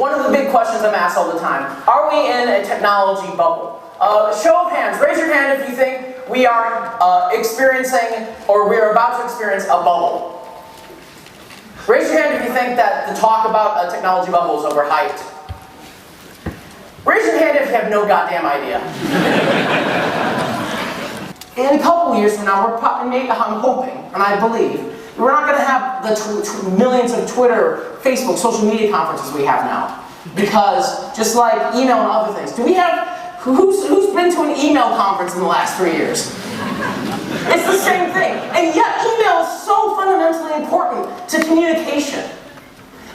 one of the big questions I'm asked all the time, are we in a technology bubble? Show of hands, raise your hand if you think we are experiencing, or we are about to experience, a bubble. Raise your hand if you think that the talk about a technology bubble is overhyped. Raise your hand if you have no goddamn idea. In a couple years from now, I'm hoping, and I believe, we're not going to have the millions of Twitter, Facebook, social media conferences we have now. Because, just like email and other things, do we have, who's been to an email conference in the last 3 years? It's the same thing. And yet, email is so fundamentally important to communication.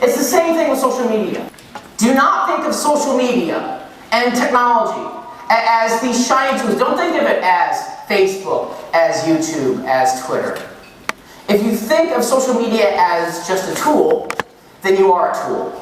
It's the same thing with social media. Do not think of social media and technology as these shiny tools. Don't think of it as Facebook, as YouTube, as Twitter. If you think of social media as just a tool, then you are a tool.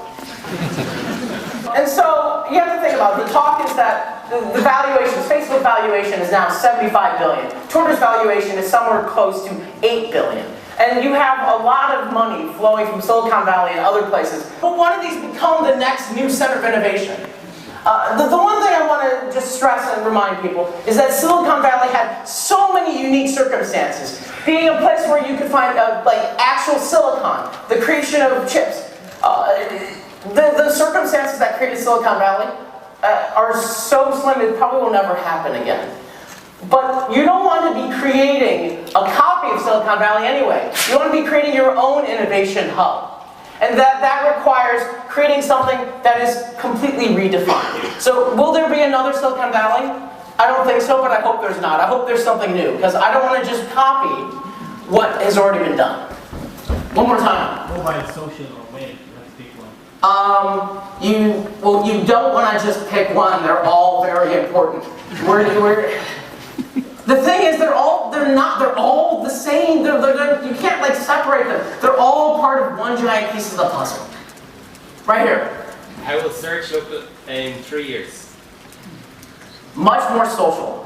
And so, you have to think about it. The talk is that the valuations, Facebook valuation is now $75 billion. Twitter's valuation is somewhere close to $8 billion. And you have a lot of money flowing from Silicon Valley and other places. But one of these become the next new center of innovation. The one thing I want to just stress and remind people is that Silicon Valley had so many unique circumstances. Being a place where you could find like actual silicon, the creation of chips. The circumstances that created Silicon Valley are so slim it probably will never happen again. But you don't want to be creating a copy of Silicon Valley anyway. You want to be creating your own innovation hub. And that requires creating something that is completely redefined. So will there be another Silicon Valley? I don't think so, but I hope there's not. I hope there's something new, because I don't want to just copy what has already been done. One more time. Mobile, social, or web? You have to pick one. You don't want to just pick one. They're all very important. The thing is, they're all the same. You can't like separate them. They're all part of one giant piece of the puzzle. Right here. I will search in 3 years. Much more social.